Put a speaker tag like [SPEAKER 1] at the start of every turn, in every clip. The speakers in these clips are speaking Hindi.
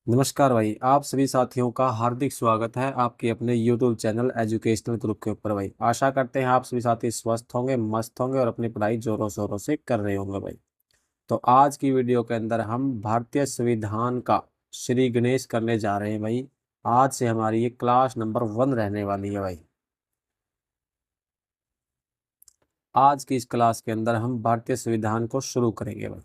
[SPEAKER 1] नमस्कार भाई। आप सभी साथियों का हार्दिक स्वागत है आपके अपने YouTube चैनल एजुकेशनल ग्रुप के ऊपर। भाई आशा करते हैं आप सभी साथी स्वस्थ होंगे, मस्त होंगे और अपनी पढ़ाई जोरों शोरों से कर रहे होंगे। भाई तो आज की वीडियो के अंदर हम भारतीय संविधान का श्री गणेश करने जा रहे हैं। भाई आज से हमारी ये क्लास नंबर 1 रहने वाली है। भाई आज की इस क्लास के अंदर हम भारतीय संविधान को शुरू करेंगे। भाई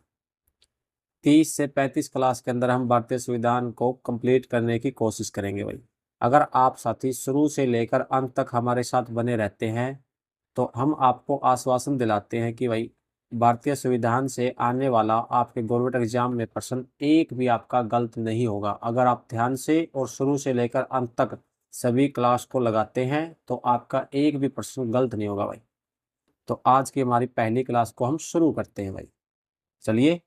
[SPEAKER 1] 30 से 35 क्लास के अंदर हम भारतीय संविधान को कंप्लीट करने की कोशिश करेंगे। भाई अगर आप साथी शुरू से लेकर अंत तक हमारे साथ बने रहते हैं तो हम आपको आश्वासन दिलाते हैं कि भाई भारतीय संविधान से आने वाला आपके गवर्नमेंट एग्जाम में प्रश्न एक भी आपका गलत नहीं होगा। अगर आप ध्यान से और शुरू से लेकर अंत तक सभी क्लास को लगाते हैं तो आपका एक भी प्रश्न गलत नहीं होगा। भाई तो आज की हमारी पहली क्लास को हम शुरू करते हैं। भाई चलिए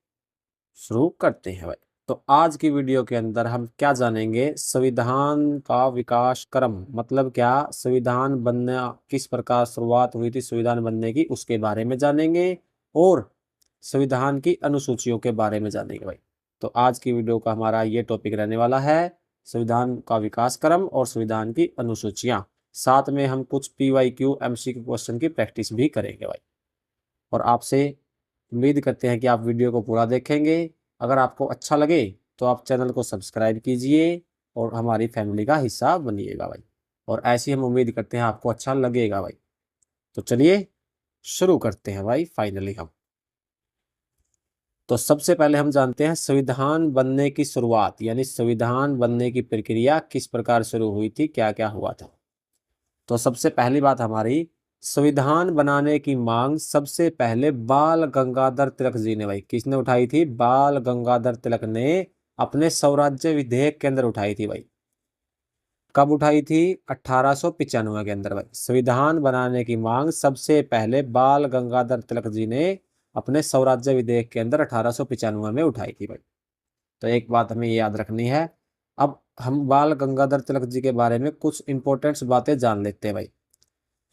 [SPEAKER 1] शुरू करते हैं। भाई तो आज की वीडियो के अंदर हम क्या जानेंगे, संविधान का विकास क्रम मतलब क्या, संविधान बनना किस प्रकार शुरुआत हुई थी संविधान बनने की उसके बारे में जानेंगे और संविधान की अनुसूचियों के बारे में जानेंगे। भाई तो आज की वीडियो का हमारा ये टॉपिक रहने वाला है संविधान का विकास क्रम और संविधान की अनुसूचियां। साथ में हम कुछ PYQ MCQ क्वेश्चन की प्रैक्टिस भी करेंगे। भाई और आपसे उम्मीद करते हैं कि आप वीडियो को पूरा देखेंगे। अगर आपको अच्छा लगे तो आप चैनल को सब्सक्राइब कीजिए और हमारी फैमिली का हिस्सा बनिएगा। भाई और ऐसी हम उम्मीद करते हैं आपको अच्छा लगेगा। भाई तो चलिए शुरू करते हैं। भाई फाइनली हम तो सबसे पहले हम जानते हैं संविधान बनने की शुरुआत यानी संविधान बनने की प्रक्रिया किस प्रकार शुरू हुई थी, क्या क्या हुआ था। तो सबसे पहली बात हमारी, संविधान बनाने की मांग सबसे पहले बाल गंगाधर तिलक जी ने, भाई किसने उठाई थी, बाल गंगाधर तिलक ने अपने स्वराज्य विधेयक के अंदर उठाई थी। भाई कब उठाई थी, 1895 के अंदर। भाई संविधान बनाने की मांग सबसे पहले बाल गंगाधर तिलक जी ने अपने स्वराज्य विधेयक के अंदर 1895 में उठाई थी। भाई तो एक बात हमें याद रखनी है। अब हम बाल गंगाधर तिलक जी के बारे में कुछ इंपॉर्टेंट बातें जान लेते हैं। भाई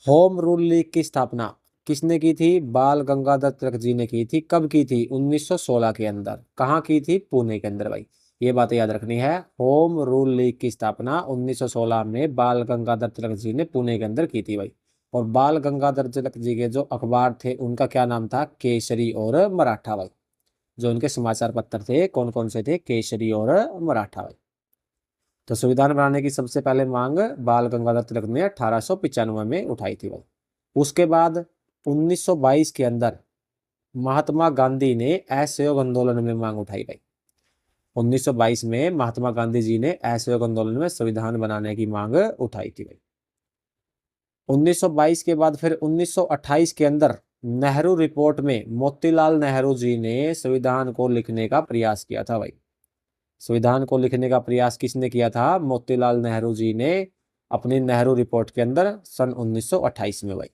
[SPEAKER 1] होम रूल लीग की स्थापना किसने की थी, बाल गंगाधर तिलक जी ने की थी। कब की थी, 1916 के अंदर। कहाँ की थी, पुणे के अंदर। भाई ये बातें याद रखनी है। होम रूल लीग की स्थापना 1916 में बाल गंगाधर तिलक जी ने पुणे के अंदर की थी। भाई और बाल गंगाधर तिलक जी के जो अखबार थे उनका क्या नाम था, केसरी और मराठा। भाई जो उनके समाचार पत्र थे कौन कौन से थे, केसरी और मराठा। भाई तो संविधान बनाने की सबसे पहले मांग बाल गंगाधर तिलक ने 1895 में उठाई थी। भाई उसके बाद 1922 के अंदर महात्मा गांधी ने असहयोग आंदोलन में मांग उठाई। भाई 1922 में महात्मा गांधी जी ने असहयोग आंदोलन में संविधान बनाने की मांग उठाई थी। भाई 1922 के बाद फिर 1928 के अंदर नेहरू रिपोर्ट में मोतीलाल नेहरू जी ने संविधान को लिखने का प्रयास किया था। भाई संविधान को लिखने का प्रयास किसने किया था, मोतीलाल नेहरू जी ने अपनी नेहरू रिपोर्ट के अंदर सन 1928 में। भाई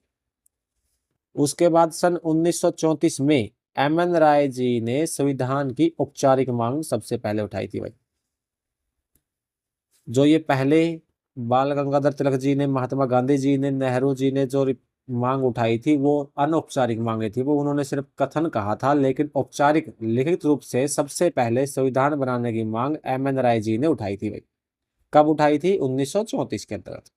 [SPEAKER 1] उसके बाद सन 1934 में MN राय जी ने संविधान की औपचारिक मांग सबसे पहले उठाई थी। भाई जो ये पहले बाल गंगाधर तिलक जी ने, महात्मा गांधी जी ने, नेहरू जी ने जो मांग उठाई थी वो अनौपचारिक मांगे थी। वो उन्होंने सिर्फ कथन कहा था, लेकिन औपचारिक लिखित रूप से सबसे पहले संविधान बनाने की मांग MN राय जी ने उठाई थी। भाई कब उठाई थी, 1934 के अंतर्गत।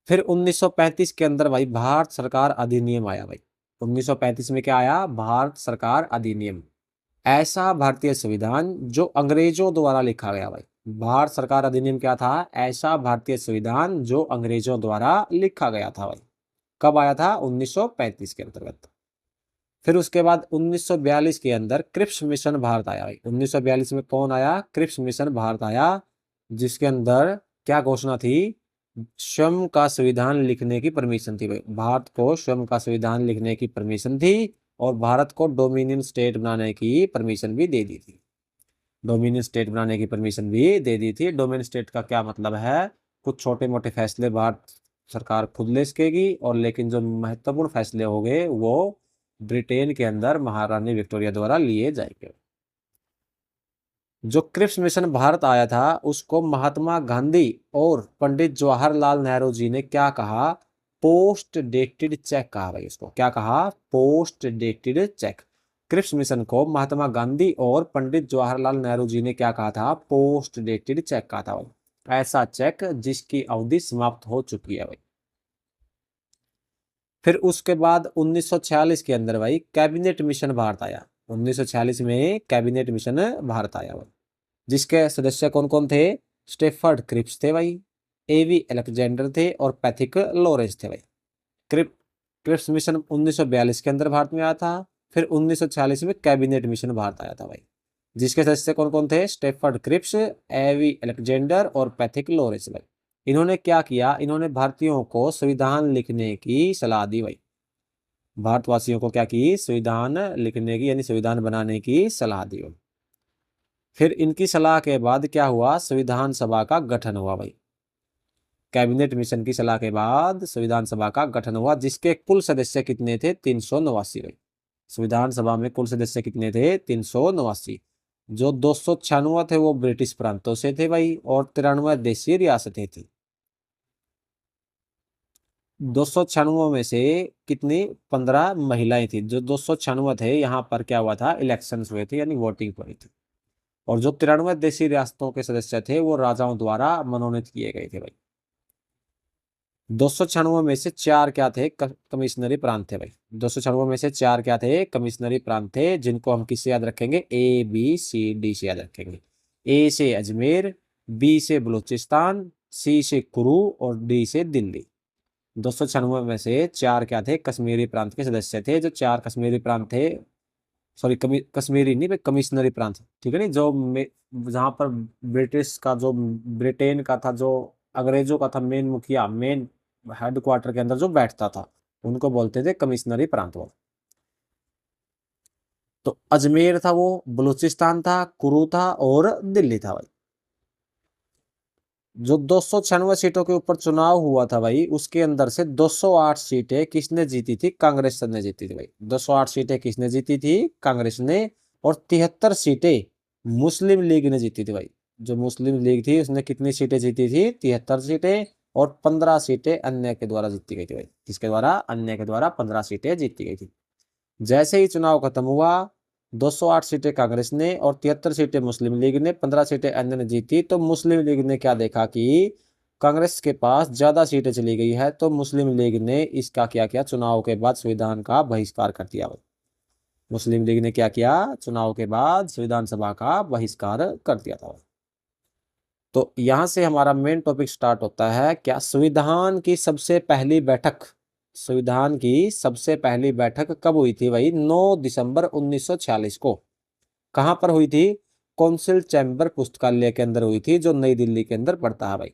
[SPEAKER 1] फिर 1935 के अंदर भाई भारत सरकार अधिनियम आया। भाई 1935 में क्या आया, भारत सरकार अधिनियम। ऐसा भारतीय संविधान जो अंग्रेजों द्वारा लिखा गया। भाई भारत सरकार अधिनियम क्या था, ऐसा भारतीय संविधान जो अंग्रेजों द्वारा लिखा गया था। भाई कब आया था, 1935 के अंतर्गत। फिर उसके बाद 1942 के अंदर क्रिप्स मिशन भारत आया। भाई 1942 में कौन आया, क्रिप्स मिशन भारत आया, जिसके अंदर क्या घोषणा थी, स्वयं का संविधान लिखने की परमिशन थी। भाई भारत को स्वयं का संविधान लिखने की परमिशन थी और भारत को डोमिनियन स्टेट बनाने की परमिशन भी दे दी थी। डोमिनियन स्टेट बनाने की परमिशन भी दे दी थी। डोमिनियन स्टेट का क्या मतलब है, कुछ छोटे मोटे फैसले भारत सरकार खुद ले सकेगी और लेकिन जो महत्वपूर्ण फैसले हो गए वो ब्रिटेन के अंदर महारानी विक्टोरिया द्वारा लिए जाएंगे। जो क्रिप्स मिशन भारत आया था उसको महात्मा गांधी और पंडित जवाहरलाल नेहरू जी ने क्या कहा, पोस्ट डेटेड चेक कहा। भाई इसको क्या कहा, post dated cheque. Cripps mission को महात्मा गांधी और पंडित जवाहरलाल नेहरू जी ने क्या कहा था? पोस्ट डेटेड चेक कहा था भाई। ऐसा चेक जिसकी अवधि समाप्त हो चुकी है भाई। फिर उसके बाद 1946 के अंदर भाई कैबिनेट मिशन भारत आया। 1946 में कैबिनेट मिशन भारत आया भाई, जिसके सदस्य कौन कौन थे? स्टेफर्ड क्रिप्स थे भाई, एवी अलेक्जेंडर थे और पैथिक लॉरेंस थे भाई। क्रिप्स मिशन 1942 के अंदर भारत में आया था। फिर 1946 में कैबिनेट मिशन भारत आया था भाई, जिसके सदस्य कौन कौन थे? स्टेफर्ड क्रिप्स, एवी अलेक्जेंडर और पैथिक लॉरेंस भाई। इन्होंने क्या किया? इन्होंने भारतीयों को संविधान लिखने की सलाह दी भाई। भारतवासियों को क्या की? संविधान लिखने की यानी संविधान बनाने की सलाह दी भाई। फिर इनकी सलाह के बाद क्या हुआ? संविधान सभा का गठन हुआ भाई। कैबिनेट मिशन की सलाह के बाद संविधान सभा का गठन हुआ, जिसके कुल सदस्य कितने थे? 389 भाई। संविधान सभा में कुल सदस्य कितने थे? 389। जो 296 थे वो ब्रिटिश प्रांतों से थे भाई, और 93 देशीय रियासतें थी। 296 में से कितनी? 15 महिलाएं थी। जो 296 थे यहाँ पर क्या हुआ था? इलेक्शंस हुए थे यानी वोटिंग हुई थी। और जो 93 देशी रियासतों के सदस्य थे वो राजाओं द्वारा मनोनीत किए गए थे भाई। 296 में से 4 क्या थे? कमिश्नरी प्रांत थे भाई। 296 में से 4 क्या थे? कमिश्नरी प्रांत थे, जिनको हम किससे याद रखेंगे? ए बी सी डी से याद रखेंगे। ए से अजमेर, बी से बलूचिस्तान, सी से कुरू और डी से दिल्ली। 296 में से 4 क्या थे? कश्मीरी प्रांत के सदस्य थे। जो 4 कश्मीरी प्रांत थे, सॉरी कश्मीरी नहीं भाई, कमिश्नरी प्रांत, ठीक है नहीं, जो जहां पर ब्रिटिश का जो ब्रिटेन का था, जो अंग्रेजों का था मेन मुखिया, मेन हेडक्वार्टर के अंदर जो बैठता था, उनको बोलते थे कमिश्नरी प्रांत वो। तो अजमेर था वो, बलूचिस्तान था, कुरू था और दिल्ली था भाई। जो 296 सीटों के ऊपर चुनाव हुआ था भाई, उसके अंदर से 208 सीटें किसने जीती थी? कांग्रेस ने जीती थी भाई। 208 सीटें किसने जीती थी? कांग्रेस ने। और 73 सीटें मुस्लिम लीग ने जीती थी भाई। जो मुस्लिम लीग थी उसने कितनी सीटें जीती थी? 73 सीटें। और 15 सीटें अन्य के द्वारा जीती गई थी भाई। किसके द्वारा? अन्य के द्वारा 15 सीटें जीती गई थी। जैसे ही चुनाव खत्म हुआ, 208 सीटें कांग्रेस ने और 73 सीटें मुस्लिम लीग ने, 15 सीटें अन्य ने जीती। तो मुस्लिम लीग ने क्या देखा कि कांग्रेस के पास ज्यादा सीटें चली गई है, तो मुस्लिम लीग ने इसका क्या किया? चुनाव के बाद संविधान का बहिष्कार कर दिया। मुस्लिम लीग ने क्या किया? चुनाव के बाद संविधान सभा का बहिष्कार कर दिया था। तो यहां से हमारा मेन टॉपिक स्टार्ट होता है। क्या संविधान की सबसे पहली बैठक, संविधान की सबसे पहली बैठक कब हुई थी भाई? 9 दिसंबर 1946 को। कहां पर हुई थी? कौंसिल चैम्बर पुस्तकालय के अंदर हुई थी, जो नई दिल्ली के अंदर पड़ता है भाई।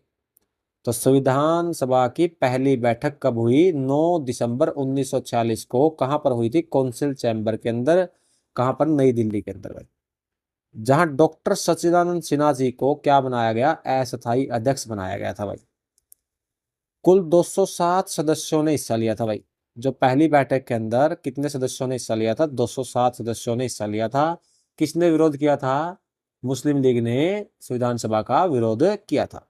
[SPEAKER 1] तो संविधान सभा की पहली बैठक कब हुई? 9 दिसंबर 1946 को। कहां पर हुई थी? कौंसिल चैम्बर के अंदर। कहां पर? नई दिल्ली के अंदर भाई। जहां डॉक्टर सच्चिदानंद सिन्हा जी को क्या बनाया गया? अस्थायी अध्यक्ष बनाया गया था भाई। कुल 207 सदस्यों ने हिस्सा लिया था भाई। जो पहली बैठक के अंदर कितने सदस्यों ने हिस्सा लिया था? 207 सदस्यों ने हिस्सा लिया था। किसने विरोध किया था? मुस्लिम लीग ने संविधान सभा का विरोध किया था।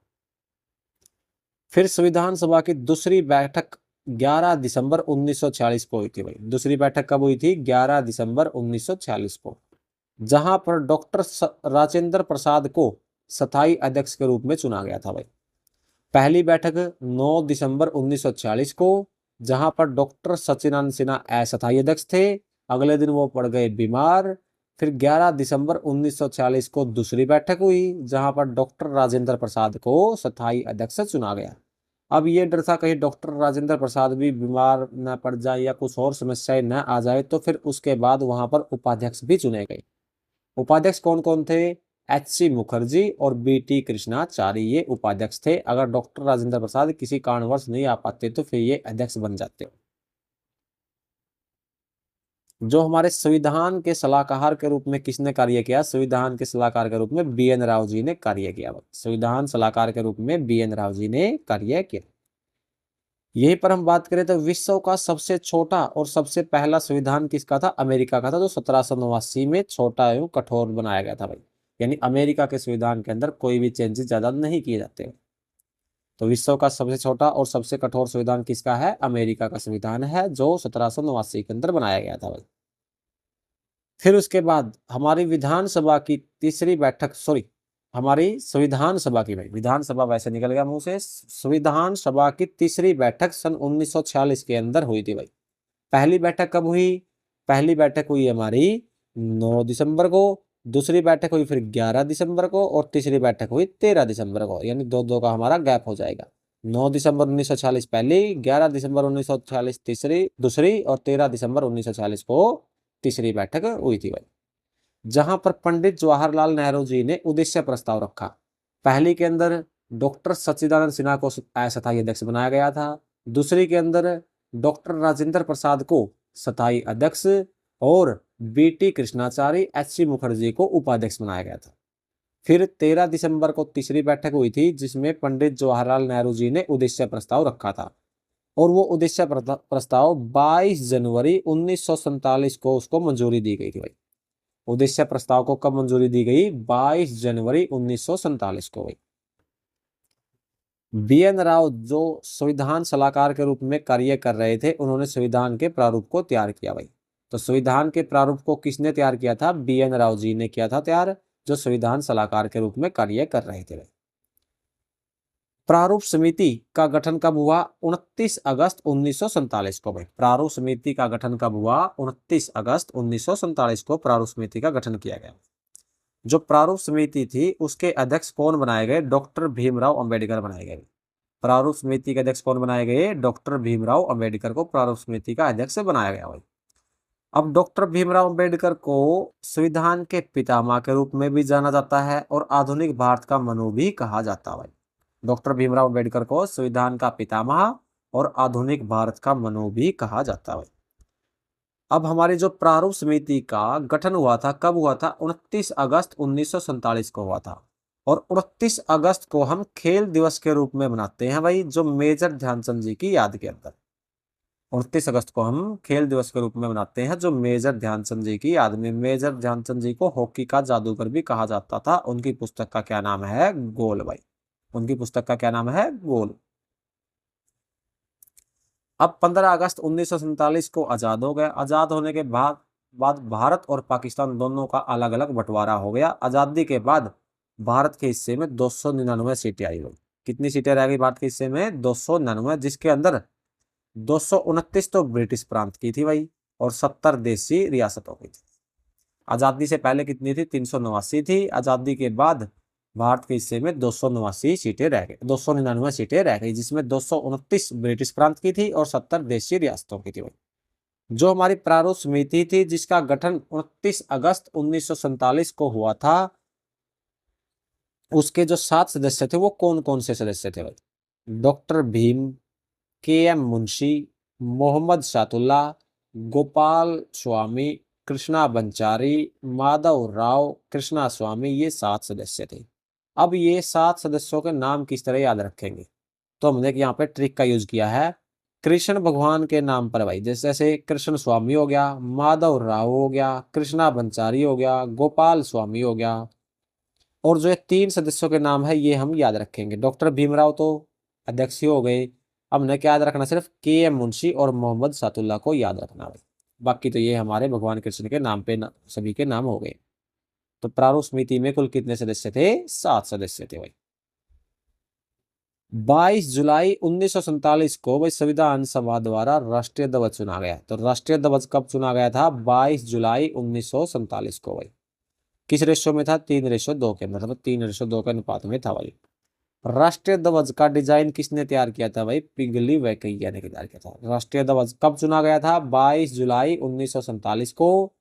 [SPEAKER 1] फिर संविधान सभा की दूसरी बैठक 11 दिसंबर 1946 को हुई थी भाई। दूसरी बैठक कब हुई थी? 11 दिसंबर 1946 को, जहां पर डॉक्टर राजेंद्र प्रसाद को स्थायी अध्यक्ष के रूप में चुना गया था भाई। पहली बैठक 9 दिसंबर 1946 को, जहां पर डॉक्टर सच्चिदानंद सिन्हा अस्थायी अध्यक्ष थे। अगले दिन वो पड़ गए बीमार। फिर 11 दिसंबर 1946 को दूसरी बैठक हुई, जहां पर डॉक्टर राजेंद्र प्रसाद को स्थायी अध्यक्ष चुना गया। अब ये डर था कहीं डॉक्टर राजेंद्र प्रसाद भी बीमार न पड़ जाए या कुछ और समस्याएं न आ जाए, तो फिर उसके बाद वहां पर उपाध्यक्ष भी चुने गए। उपाध्यक्ष कौन कौन थे? एच.सी. मुखर्जी और बी.टी. कृष्णाचारी, ये उपाध्यक्ष थे। अगर डॉक्टर राजेंद्र प्रसाद किसी कारणवश नहीं आ पाते तो फिर ये अध्यक्ष बन जाते। जो हमारे संविधान के सलाहकार के रूप में किसने कार्य किया? संविधान के सलाहकार के रूप में बी.एन. राव जी ने कार्य किया। संविधान सलाहकार के रूप में बी.एन. राव जी ने कार्य किया। यहीं पर हम बात करें तो विश्व का सबसे छोटा और सबसे पहला संविधान किसका था? अमेरिका का था, जो 1789 में छोटा एवं कठोर बनाया गया था भाई। यानी अमेरिका के संविधान के अंदर कोई भी चेंजेस ज्यादा नहीं किए जाते। तो विश्व का सबसे छोटा और सबसे कठोर संविधान किसका है? अमेरिका का संविधान है, जो 1789 के अंदर बनाया गया था भाई। फिर उसके बाद हमारी विधानसभा की तीसरी बैठक, सॉरी हमारी संविधान सभा की, भाई विधानसभा वैसे निकल गया मुंह से, संविधान सभा की तीसरी बैठक सन 1946 के अंदर हुई थी भाई। पहली बैठक कब हुई? पहली बैठक हुई हमारी 9 दिसंबर को, दूसरी बैठक हुई फिर 11 दिसंबर को, और तीसरी बैठक हुई 13 दिसंबर को, यानी दो दो का हमारा गैप हो जाएगा। 9 दिसंबर 1946 पहली, 11 दिसंबर 1946 तीसरी दूसरी, और 13 दिसंबर 1946 को तीसरी बैठक हुई थी भाई, जहां पर पंडित जवाहरलाल नेहरू जी ने उद्देश्य प्रस्ताव रखा। पहली के अंदर डॉक्टर सच्चिदानंद सिन्हा को अस्थायी अध्यक्ष बनाया गया था, दूसरी के अंदर डॉक्टर राजेंद्र प्रसाद को स्थायी अध्यक्ष, और BT Krishnamachari, H C Mukherjee को उपाध्यक्ष बनाया गया था। फिर 13 दिसंबर को तीसरी बैठक हुई थी, जिसमें पंडित जवाहरलाल नेहरू जी ने उद्देश्य प्रस्ताव रखा था, और वो उद्देश्य प्रस्ताव 22 जनवरी 1947 को उसको मंजूरी दी गई थी भाई। उद्देश्य प्रस्ताव को कब मंजूरी दी गई? 22 जनवरी 1947 को भाई। बी.एन. राव जो संविधान सलाहकार के रूप में कार्य कर रहे थे, उन्होंने संविधान के प्रारूप को तैयार किया भाई। तो संविधान के प्रारूप को किसने तैयार किया था? बी.एन. राव जी ने किया था तैयार, जो संविधान सलाहकार के रूप में कार्य कर रहे थे भाई। प्रारूप समिति का गठन कब हुआ? 29 अगस्त 1947 को भाई। प्रारूप समिति का गठन कब हुआ? 29 अगस्त 1947 को प्रारूप समिति का गठन किया गया। जो प्रारूप समिति थी उसके अध्यक्ष कौन बनाए गए? डॉक्टर भीमराव अंबेडकर बनाए गए। प्रारूप समिति के अध्यक्ष कौन बनाए गए? डॉक्टर भीमराव अंबेडकर को प्रारूप समिति का अध्यक्ष बनाया गया भाई। अब डॉक्टर भीमराव अंबेडकर को संविधान के पितामह के रूप में भी जाना जाता है, और आधुनिक भारत का मनु भी कहा जाता है भाई। डॉक्टर भीमराव अंबेडकर को संविधान का पितामह और आधुनिक भारत का मनु भी कहा जाता है भाई। अब हमारी जो प्रारूप समिति का गठन हुआ था, कब हुआ था? 29 अगस्त 1947 को हुआ था, और 29 अगस्त को हम खेल दिवस के रूप में मनाते हैं भाई, जो मेजर ध्यानचंद जी की याद के अंदर। 29 अगस्त को हम खेल दिवस के रूप में मनाते हैं, जो मेजर ध्यानचंद जी की याद में। मेजर ध्यानचंद जी को हॉकी का जादूगर भी कहा जाता था। उनकी पुस्तक का क्या नाम है? गोल भाई। उनकी पुस्तक का क्या नाम है? गोल। अब 15 अगस्त 1947 को आजाद हो गया। आजाद होने के बाद भारत और पाकिस्तान दोनों का अलग अलग बंटवारा हो गया। आजादी के बाद भारत के हिस्से में 299 सीटें आई हुई। कितनी सीटें रह गई भारत के हिस्से में? 299, जिसके अंदर 229 तो ब्रिटिश प्रांत की थी भाई, और 70 देशी रियासतों की थी। आजादी से पहले कितनी थी? 389 थी। आजादी के बाद भारत के हिस्से में 289 सीटें रह गई, 299 सीटें रह गई, जिसमें 229 ब्रिटिश प्रांत की थी और 70 देशी रियासतों की थी भाई। जो हमारी प्रारूप समिति थी, जिसका गठन 29 अगस्त 1947 को हुआ था, उसके जो 7 सदस्य थे वो कौन कौन से सदस्य थे भाई? डॉक्टर भीम, के एम मुंशी, मोहम्मद शातुल्ला, गोपाल स्वामी, कृष्णा बंचारी, माधव राव, कृष्णा स्वामी, ये 7 सदस्य थे। अब ये 7 सदस्यों के नाम किस तरह याद रखेंगे? तो हमने यहाँ पे ट्रिक का यूज किया है। कृष्ण भगवान के नाम पर भाई, जैसे कृष्ण स्वामी हो गया, माधव राव हो गया, कृष्णा बंचारी हो गया, गोपाल स्वामी हो गया, और जो ये 3 सदस्यों के नाम है ये हम याद रखेंगे। डॉक्टर भीमराव तो अध्यक्ष ही हो गए। अब हमने क्या याद रखना? सिर्फ के एम मुंशी और मोहम्मद सातुल्ला को याद रखना भाई। बाकी तो ये हमारे भगवान कृष्ण के नाम पे सभी के नाम हो गए। तो प्रारूप समिति में कुल कितने सदस्य थे? 7 सदस्य थे भाई। 22 जुलाई 1947 को भाई संविधान सभा द्वारा राष्ट्रीय ध्वज चुना गया। तो राष्ट्रीय ध्वज कब चुना गया था? 22 जुलाई 1947 को भाई। किस रेशो में था? 3:2 के अंदर, मतलब 3:2 के अनुपात में था भाई। राष्ट्रीय ध्वज का डिजाइन किसने तैयार किया था भाई? पिंगली वेंकैया ने तैयार किया था। राष्ट्रीय ध्वज कब चुना गया था? 22 जुलाई 1947 को।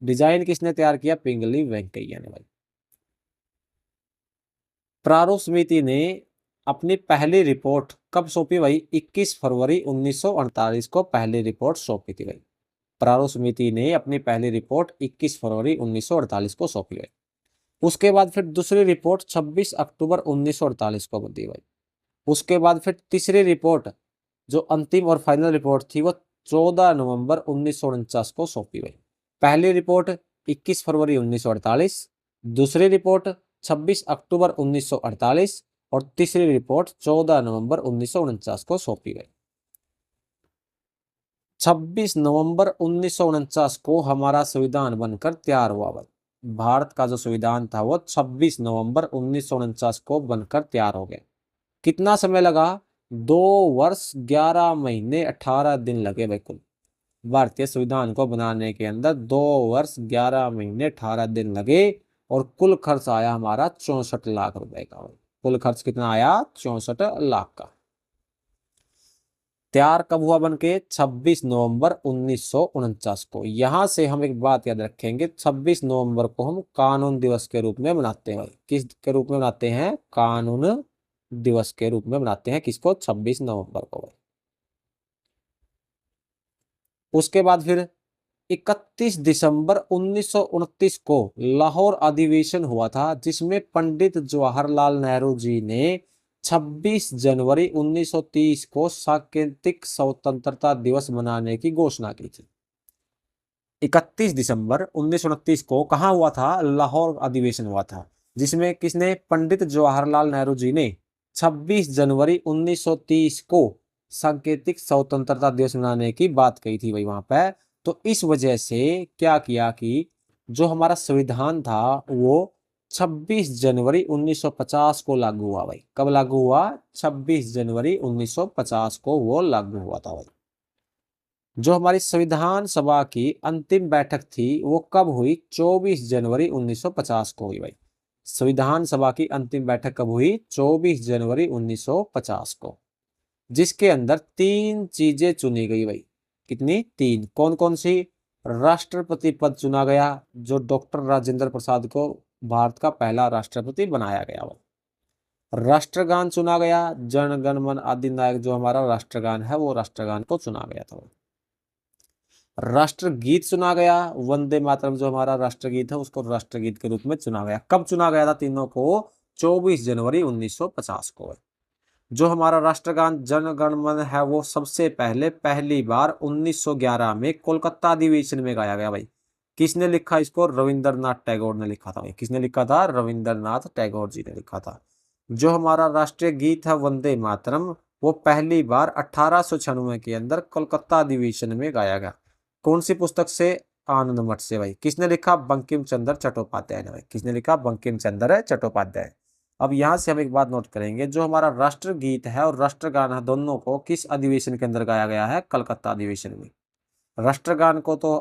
[SPEAKER 1] डिजाइन किसने तैयार किया? पिंगली वेंकैया ने भाई। प्रारूप समिति ने अपनी पहली रिपोर्ट कब सौंपी भाई? 21 फरवरी 1948 को पहली रिपोर्ट सौंपी थी भाई। प्रारूप समिति ने अपनी पहली रिपोर्ट 21 फरवरी 1948 को सौंपी भाई। उसके बाद फिर दूसरी रिपोर्ट 26 अक्टूबर 1948 को दी भाई। उसके बाद फिर तीसरी रिपोर्ट, जो अंतिम और फाइनल रिपोर्ट थी, वो 14 नवंबर 1949 को सौंपी भाई। पहली रिपोर्ट 21 फरवरी 1948, दूसरी रिपोर्ट 26 अक्टूबर 1948, और तीसरी रिपोर्ट 14 नवंबर 1949 को सौंपी गई। 26 नवंबर 1949 को हमारा संविधान बनकर तैयार हुआ भाई। भारत का जो संविधान था वो 26 नवंबर 1949 को बनकर तैयार हो गया। कितना समय लगा? 2 वर्ष 11 महीने 18 दिन लगे भाई कुल। भारतीय संविधान को बनाने के अंदर 2 वर्ष 11 महीने 18 दिन लगे और कुल खर्च आया हमारा 64 लाख रुपए का। कुल खर्च कितना आया? 64 लाख का। तैयार कब हुआ बनके? 26 नवंबर 1949 को। यहां से हम एक बात याद रखेंगे, 26 नवंबर को हम कानून दिवस के रूप में मनाते हैं। किस के रूप में मनाते हैं? कानून दिवस के रूप में मनाते हैं। किसको? 26 नवंबर को। उसके बाद फिर 31 दिसंबर 1929 को लाहौर अधिवेशन हुआ था, जिसमें पंडित जवाहरलाल नेहरू जी ने 26 जनवरी 1930 को सांकेतिक स्वतंत्रता दिवस मनाने की घोषणा की थी। 31 दिसंबर 1929 को कहाँ हुआ था? लाहौर अधिवेशन हुआ था, जिसमें किसने? पंडित जवाहरलाल नेहरू जी ने 26 जनवरी 1930 को सांकेतिक स्वतंत्रता दिवस मनाने की बात कही थी भाई वहां पर। तो इस वजह से क्या किया कि जो हमारा संविधान था वो 26 जनवरी 1950 को लागू हुआ भाई। कब लागू हुआ? 26 जनवरी 1950 को वो लागू हुआ था भाई। जो हमारी संविधान सभा की अंतिम बैठक थी वो कब हुई? 24 जनवरी 1950 को हुई भाई। संविधान सभा की अंतिम बैठक कब हुई? 24 जनवरी 1950 को, जिसके अंदर 3 चीजें चुनी गई भाई। कितनी? 3। कौन कौन सी? राष्ट्रपति पद चुना गया, जो डॉक्टर राजेंद्र प्रसाद को भारत का पहला राष्ट्रपति बनाया गया। राष्ट्रगान चुना गया, जन गण मन अधिनायक जो हमारा राष्ट्रगान है वो राष्ट्रगान को चुना गया था। राष्ट्रगीत चुना गया, वंदे मातरम जो हमारा राष्ट्रगीत है उसको राष्ट्रगीत के रूप में चुना गया। कब चुना गया था तीनों को? 24 जनवरी 1950 को। जो हमारा राष्ट्रगान जन गण मन है वो सबसे पहले पहली बार 1911 में कोलकाता अधिवेशन में गाया गया भाई। किसने लिखा इसको? रविंद्रनाथ टैगोर ने लिखा था भाई। किसने लिखा था? रविंद्रनाथ टैगोर जी ने लिखा था। जो हमारा राष्ट्रीय गीत है वंदे मातरम, वो पहली बार 1896 के अंदर कोलकाता अधिवेशन में गाया गया। कौन सी पुस्तक से? आनंद मठ से भाई। किसने लिखा? बंकिम चंद्र चट्टोपाध्याय ने भाई। किसने लिखा? बंकिम चंद्र चट्टोपाध्याय। अब यहां से हम एक बात नोट करेंगे, जो हमारा राष्ट्रगीत है और राष्ट्रगान है दोनों को किस अधिवेशन के अंदर गाया गया है? कलकत्ता अधिवेशन में। राष्ट्रगान को तो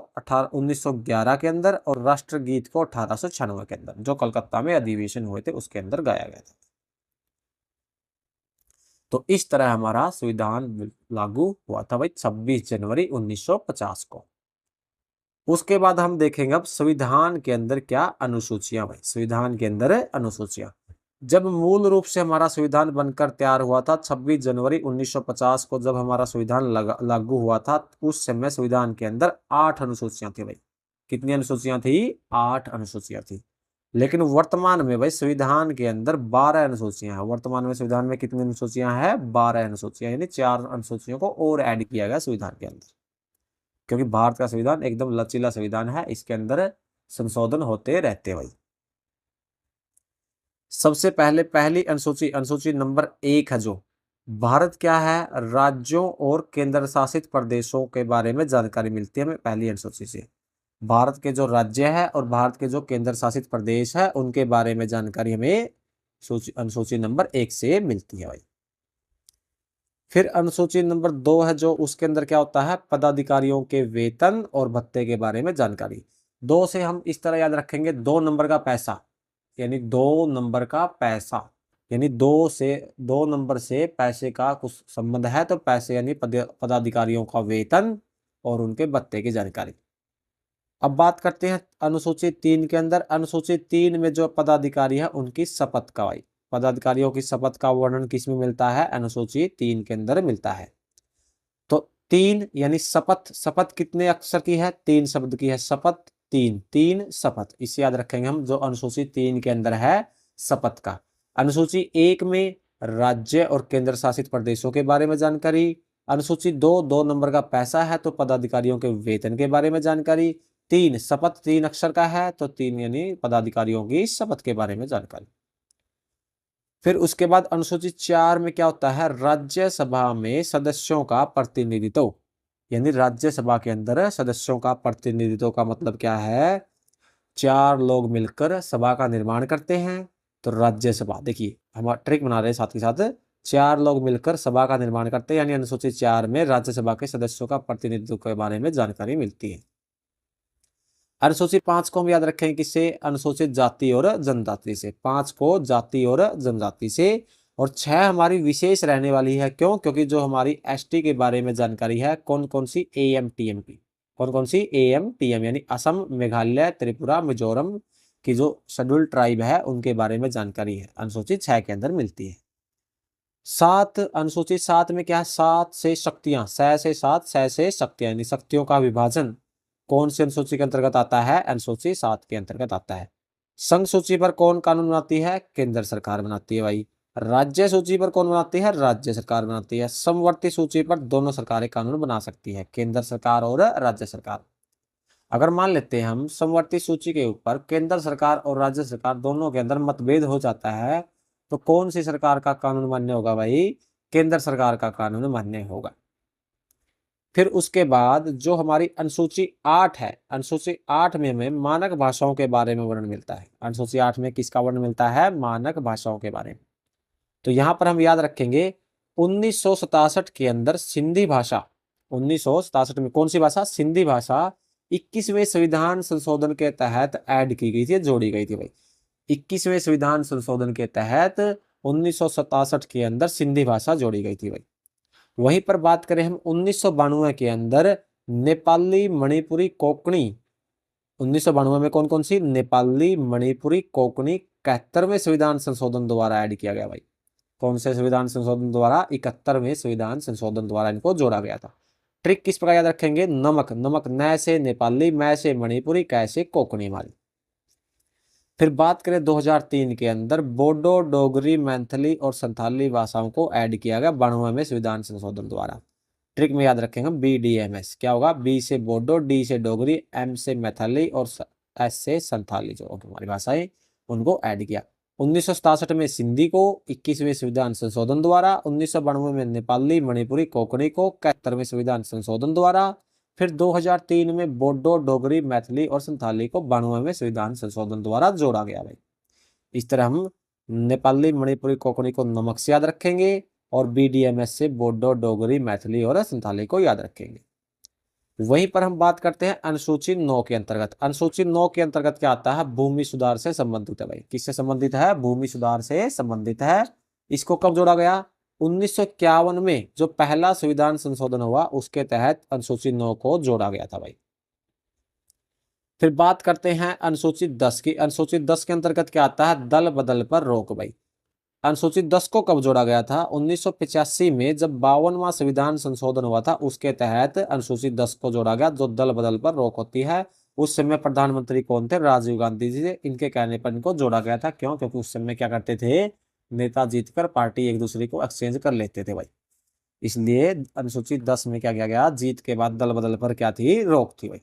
[SPEAKER 1] 1911 के अंदर और राष्ट्रगीत को 1896 के अंदर, जो कलकत्ता में अधिवेशन हुए थे उसके अंदर गाया गया था। तो इस तरह हमारा संविधान लागू हुआ था भाई 26 जनवरी 1950 को। उसके बाद हम देखेंगे अब संविधान के अंदर क्या अनुसूचियां भाई। संविधान के अंदर अनुसूचियां। जब मूल रूप से हमारा संविधान बनकर तैयार हुआ था 26 जनवरी 1950 को, जब हमारा संविधान लागू हुआ था, उस समय संविधान के अंदर 8 अनुसूचियां थी भाई। कितनी अनुसूचियां थी? 8 अनुसूचियां थी। लेकिन वर्तमान में भाई संविधान के अंदर 12 अनुसूचियां हैं। वर्तमान में संविधान में कितनी अनुसूचियां हैं? 12 अनुसूचियां, यानी 4 अनुसूचियों को और ऐड किया गया संविधान के अंदर, क्योंकि भारत का संविधान एकदम लचीला संविधान है, इसके अंदर संशोधन होते रहते हैं भाई। सबसे पहले पहली अनुसूची, अनुसूची नंबर 1 है जो भारत क्या है? राज्यों और केंद्र शासित प्रदेशों के बारे में जानकारी मिलती है हमें पहली अनुसूची से। भारत के जो राज्य है और भारत के जो केंद्र शासित प्रदेश है उनके बारे में जानकारी हमें अनुसूची नंबर 1 से मिलती है भाई। फिर अनुसूची नंबर 2 है जो, उसके अंदर क्या होता है? पदाधिकारियों के वेतन और भत्ते के बारे में जानकारी। 2 से हम इस तरह याद रखेंगे, 2 नंबर का पैसा, यानी 2 नंबर का पैसा, यानी 2 नंबर से पैसे का कुछ संबंध है, तो पैसे यानी पदाधिकारियों का वेतन और उनके भत्ते की जानकारी। अब बात करते हैं अनुसूची 3 के अंदर। अनुसूची 3 में जो पदाधिकारी है उनकी शपथ का भाई। पदाधिकारियों की शपथ का वर्णन किस में मिलता है? अनुसूची 3 के अंदर मिलता है। तो 3 यानी शपथ, शपथ कितने अक्षर की है? 3 शब्द की है शपथ। 3 शपथ, इसे याद रखेंगे हम, जो अनुसूची 3 के अंदर है शपथ का। अनुसूची 1 में राज्य और केंद्र शासित प्रदेशों के बारे में जानकारी। अनुसूची 2 नंबर का पैसा है, तो पदाधिकारियों के वेतन के बारे में जानकारी। 3 शपथ, 3 अक्षर का है, तो 3 यानी पदाधिकारियों की शपथ के बारे में जानकारी। फिर उसके बाद अनुसूची 4 में क्या होता है? राज्यसभा में सदस्यों का प्रतिनिधित्व, यानी राज्यसभा के अंदर सदस्यों का प्रतिनिधित्व का मतलब क्या है, 4 लोग मिलकर सभा का निर्माण करते हैं। तो राज्यसभा, देखिए हम ट्रिक बना रहे हैं साथ ही साथ, 4 लोग मिलकर सभा का निर्माण करते हैं, यानी अनुसूचित 4 में राज्यसभा के सदस्यों का प्रतिनिधित्व के बारे में जानकारी मिलती है। अनुसूचित 5 को हम याद रखें किससे, अनुसूचित जाति और जनजाति से। 5 को जाति और जनजाति से। और 6 हमारी विशेष रहने वाली है, क्यों, क्योंकि जो हमारी एसटी के बारे में जानकारी है, कौन कौन सी, एएमटीएम की, कौन कौन सी, एएमटीएम यानी असम, मेघालय, त्रिपुरा, मिजोरम की जो शेड्यूल्ड ट्राइब है उनके बारे में जानकारी है, अनुसूचित 6 के अंदर मिलती है। 7, अनुसूचित 7 में क्या है, 7 से शक्तियां, से 7, से शक्तियां यानी शक्तियों का विभाजन कौन सी अनुसूची के अंतर्गत आता है, अनुसूची 7 के अंतर्गत आता है। संघ सूची पर कौन कानून बनाती है, केंद्र सरकार बनाती है भाई। राज्य सूची पर कौन बनाती है, राज्य सरकार बनाती है। समवर्ती सूची पर दोनों सरकारें कानून बना सकती है, केंद्र सरकार और राज्य सरकार। अगर मान लेते हैं हम समवर्ती सूची के ऊपर केंद्र सरकार और राज्य सरकार दोनों के अंदर मतभेद हो जाता है, तो कौन सी सरकार का कानून मान्य होगा भाई, केंद्र सरकार का कानून मान्य होगा। फिर उसके बाद जो हमारी अनुसूची 8 है, अनुसूची 8 में हमें मानक भाषाओं के बारे में वर्णन मिलता है। अनुसूची 8 में किसका वर्णन मिलता है, मानक भाषाओं के बारे में। तो यहां पर हम याद रखेंगे 1967 के अंदर सिंधी भाषा, 1967 में कौन सी भाषा, सिंधी भाषा 21वें संविधान संशोधन के तहत ऐड की गई थी, जोड़ी गई थी भाई। 21वें संविधान संशोधन के तहत 1967 के अंदर सिंधी भाषा जोड़ी गई थी भाई। वहीं पर बात करें हम 1992 के अंदर नेपाली, मणिपुरी, कोंकणी, 1992 में कौन कौन सी, नेपाली, मणिपुरी, कोंकणी 71वें संविधान संशोधन द्वारा ऐड किया गया भाई। कौन से संविधान संशोधन द्वारा, 71वें संविधान संशोधन द्वारा इनको जोड़ा गया था। ट्रिक किस प्रकार याद रखेंगे, नमक, नमक न से नेपाली, मैं से मणिपुरी, कै से कोंकणी हमारी। फिर बात करें 2003 के अंदर बोडो, डोगरी, मैथिली और संथाली भाषाओं को ऐड किया गया 92वें संविधान संशोधन द्वारा। ट्रिक में याद रखेंगे BDMS, क्या होगा, बी से बोडो, डी से डोगरी, एम से मैथिली और एस से संथाली, जो हमारी भाषाएं उनको ऐड किया। 1967 में सिंधी को 21वें संविधान संशोधन द्वारा, 1992 में नेपाली, मणिपुरी, कोंकणी को 71वें संविधान संशोधन द्वारा, फिर 2003 में बोडो, डोगरी, मैथिली और संथाली को 92वें संविधान संशोधन द्वारा जोड़ा गया भाई। इस तरह हम नेपाली, मणिपुरी, कोंकणी को नमक से याद रखेंगे और BDMS से बोडो, डोगरी, मैथिली और संथाली को याद रखेंगे। वहीं पर हम बात करते हैं अनुसूची 9 के अंतर्गत। अनुसूची 9 के अंतर्गत क्या आता है, भूमि सुधार से संबंधित है भाई। किससे संबंधित है, भूमि सुधार से संबंधित है। इसको कब जोड़ा गया, 1951 में जो पहला संविधान संशोधन हुआ उसके तहत अनुसूची 9 को जोड़ा गया था भाई। फिर बात करते हैं अनुसूचित 10 की। अनुसूचित 10 के अंतर्गत क्या आता है, दल बदल पर रोक भाई। अनुसूचित 10 को कब जोड़ा गया था, 1985 में जब 52वां संविधान संशोधन हुआ था उसके तहत अनुसूचित 10 को जोड़ा गया, जो दल बदल पर रोक होती है। उस समय प्रधानमंत्री कौन थे, राजीव गांधी जी थे। इनके कहने पर इनको जोड़ा गया था, क्यों, क्योंकि उस समय क्या करते थे, नेता जीतकर पार्टी एक दूसरे को एक्सचेंज कर लेते थे भाई, इसलिए अनुसूचित 10 में क्या किया गया, जीत के बाद दल बदल पर क्या थी, रोक थी भाई।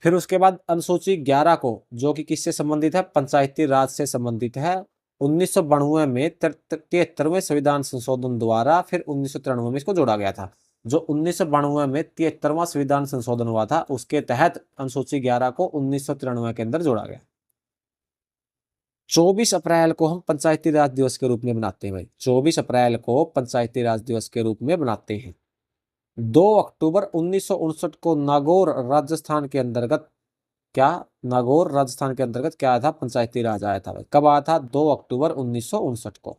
[SPEAKER 1] फिर उसके बाद अनुसूची 11 को, जो कि किससे संबंधित है, पंचायती राज से संबंधित है। 1992 में 73वें संविधान संशोधन द्वारा फिर 1993 में इसको जोड़ा गया था। जो 1992 में 73वां संविधान संशोधन हुआ था उसके तहत अनुसूची 11 को 1993 के अंदर जोड़ा गया। 24 अप्रैल को हम पंचायती राज दिवस के रूप में मनाते हैं भाई। 24 अप्रैल को पंचायती राज दिवस के रूप में मनाते हैं। 2 अक्टूबर 1959 को नागौर राजस्थान के अंतर्गत क्या, नागौर राजस्थान के अंतर्गत क्या आया था, पंचायती राज आया था भाई। कब आया था, 2 अक्टूबर 1959 को।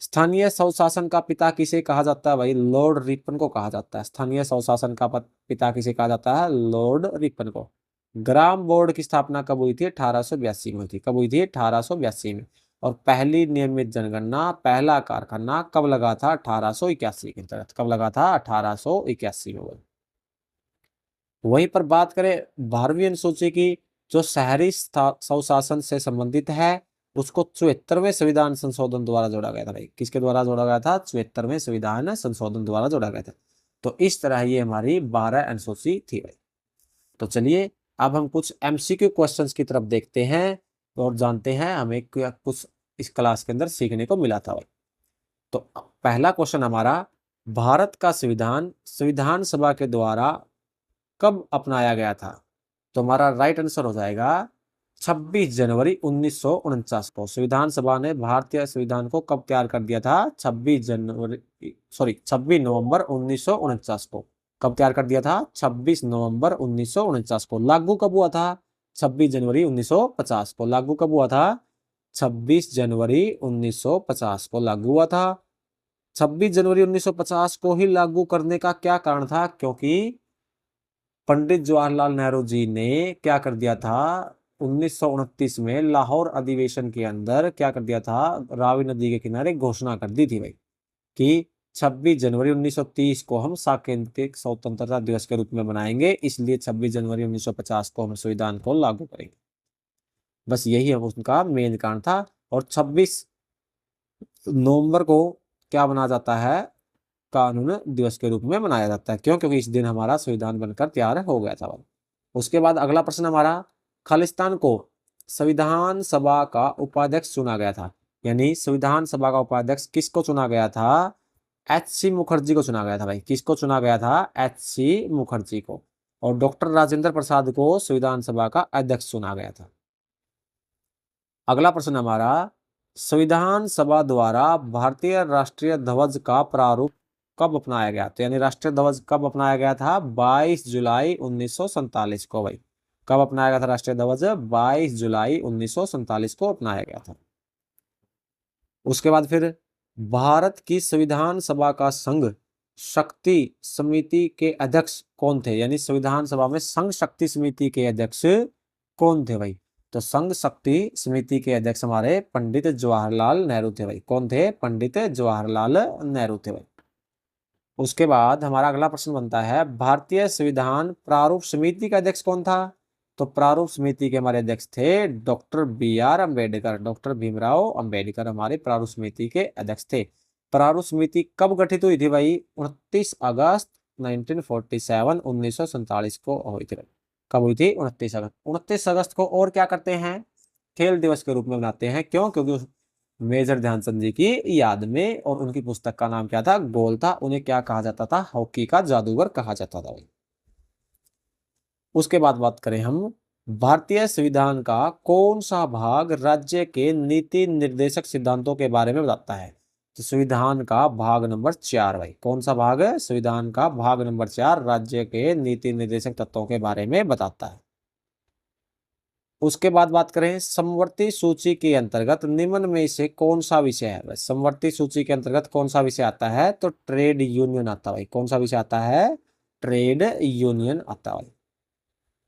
[SPEAKER 1] स्थानीय स्वशासन का पिता किसे कहा जाता है भाई, लॉर्ड रिपन को कहा जाता है। स्थानीय स्वशासन का पिता किसे कहा जाता है, लॉर्ड रिपन को। ग्राम बोर्ड की स्थापना कब हुई थी, 1882 में हुई थी। कब हुई थी, 1882 में। और पहली नियमित जनगणना, पहला कारखाना कब लगा था, 1881 के अंतर्गत। कब लगा था, 1881 में। वहीं पर बात करें 12वीं अनुसूची की, जो शहरी स्वशासन से संबंधित है, उसको 74वें संविधान संशोधन द्वारा जोड़ा गया था भाई। किसके द्वारा जोड़ा गया था, 74वें संविधान संशोधन द्वारा जोड़ा गया था। तो इस तरह ये हमारी 12 अनुसूची थी भाई। तो चलिए अब हम कुछ MCQ क्वेश्चंस की तरफ देखते हैं और जानते हैं हमें कुछ इस क्लास के अंदर सीखने को मिला था भाई। तो पहला क्वेश्चन हमारा, भारत का संविधान संविधान सभा के द्वारा कब अपनाया गया था? तो हमारा राइट आंसर हो जाएगा 26 जनवरी 1949 को। संविधान सभा ने भारतीय संविधान को कब तैयार कर दिया था? 26 नवंबर 1949 को। कब तैयार कर दिया था? 26 नवंबर 1949 को। लागू कब हुआ था? 26 जनवरी 1950 को। लागू कब हुआ था? 26 जनवरी 1950 को लागू हुआ था। 26 जनवरी 1950 को ही लागू करने का क्या कारण था? क्योंकि पंडित जवाहरलाल नेहरू जी ने क्या कर दिया था? 1929 में लाहौर अधिवेशन के अंदर क्या कर दिया था? रावी नदी के किनारे घोषणा कर दी थी भाई कि 26 जनवरी 1930 को हम सांकेतिक स्वतंत्रता दिवस के रूप में मनाएंगे, इसलिए 26 जनवरी 1950 को हम संविधान को लागू करेंगे। बस यही है उनका मेन कारण था। और 26 नवंबर को क्या मनाया जाता है? कानून दिवस के रूप में मनाया जाता है। क्यों? क्योंकि इस दिन हमारा संविधान बनकर तैयार हो गया था। उसके बाद अगला प्रश्न हमारा, खालिस्तान को संविधान सभा का उपाध्यक्ष चुना गया था, यानी संविधान सभा का उपाध्यक्ष किसको चुना गया था? एच.सी. मुखर्जी को चुना गया था भाई। किसको चुना गया था? एच.सी. मुखर्जी को। और डॉक्टर राजेंद्र प्रसाद को संविधान सभा का अध्यक्ष चुना गया था। अगला प्रश्न हमारा, संविधान सभा द्वारा भारतीय राष्ट्रीय ध्वज का प्रारूप कब अपनाया गया? तो यानी राष्ट्रीय ध्वज कब अपनाया गया था? 22 जुलाई 1947 को भाई। कब अपनाया गया था राष्ट्रीय ध्वज? 22 जुलाई 1947 को अपनाया गया था। उसके बाद फिर भारत की संविधान सभा का संघ शक्ति समिति के अध्यक्ष कौन थे? यानी संविधान सभा में संघ शक्ति समिति के अध्यक्ष कौन थे भाई? तो संघ शक्ति समिति के अध्यक्ष हमारे पंडित जवाहरलाल नेहरू थे भाई। कौन थे? पंडित जवाहरलाल नेहरू थे भाई। उसके बाद हमारा अगला प्रश्न बनता है, भारतीय संविधान प्रारूप समिति का अध्यक्ष कौन था? तो प्रारूप समिति के हमारे अध्यक्ष थे doctor B.R. Ambedkar. Doctor Bhimrao Ambedkar हमारे प्रारूप समिति के अध्यक्ष थे। प्रारूप समिति कब गठित हुई थी भाई? 29 अगस्त 1947 को हुई थी। कब हुई थी? 29 अगस्त को। और क्या करते हैं? खेल दिवस के रूप में मनाते हैं। क्यों? क्योंकि मेजर ध्यानचंद जी की याद में, और उनकी पुस्तक का नाम क्या था? गोल था। उन्हें क्या कहा जाता था? हॉकी का जादूगर कहा जाता था भाई। उसके बाद बात करें हम, भारतीय संविधान का कौन सा भाग राज्य के नीति निर्देशक सिद्धांतों के बारे में बताता है? तो संविधान का भाग नंबर 4 भाई। कौन सा भाग है? संविधान का भाग नंबर 4 राज्य के नीति निर्देशक तत्वों के बारे में बताता है। उसके बाद बात करें, समवर्ती सूची के अंतर्गत निम्न में से कौन सा विषय है? समवर्ती सूची के अंतर्गत कौन सा विषय आता है? तो ट्रेड यूनियन आता है भाई। कौन सा विषय आता है? ट्रेड यूनियन आता है।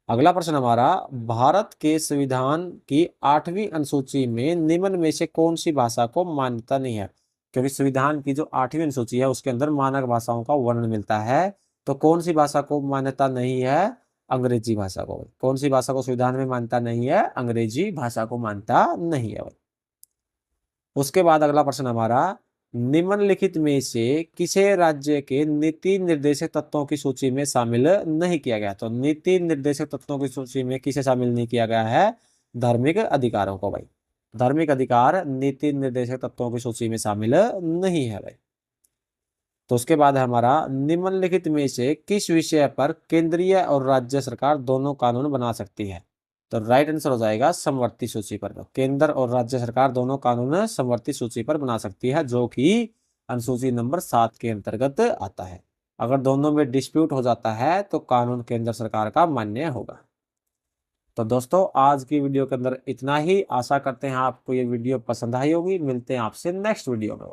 [SPEAKER 1] अगला प्रश्न हमारा, भारत के संविधान की 8वीं अनुसूची में निम्न में से कौन सी भाषा को मान्यता नहीं है? क्योंकि संविधान की जो 8वीं अनुसूची है उसके अंदर मानक भाषाओं का वर्णन मिलता है। तो कौन सी भाषा को मान्यता नहीं है? अंग्रेजी भाषा को। कौन सी भाषा को संविधान में मान्यता नहीं है? अंग्रेजी भाषा को मान्यता नहीं है। उसके बाद अगला प्रश्न हमारा, निम्नलिखित में से किसे राज्य के नीति निर्देशक तत्वों की सूची में शामिल नहीं किया गया? तो नीति निर्देशक तत्वों की सूची में किसे शामिल नहीं किया गया है? धार्मिक अधिकारों को भाई। धार्मिक अधिकार नीति निर्देशक तत्वों की सूची में शामिल नहीं है भाई। तो उसके बाद हमारा, निम्नलिखित में से किस विषय पर केंद्रीय और राज्य सरकार दोनों कानून बना सकती है? तो राइट आंसर हो जाएगा समवर्ती सूची पर। केंद्र और राज्य सरकार दोनों कानून समवर्ती सूची पर बना सकती है, जो कि अनुसूची नंबर 7 के अंतर्गत आता है। अगर दोनों में डिस्प्यूट हो जाता है तो कानून केंद्र सरकार का मान्य होगा। तो दोस्तों, आज की वीडियो के अंदर इतना ही। आशा करते हैं आपको ये वीडियो पसंद आई होगी। मिलते हैं आपसे नेक्स्ट वीडियो में।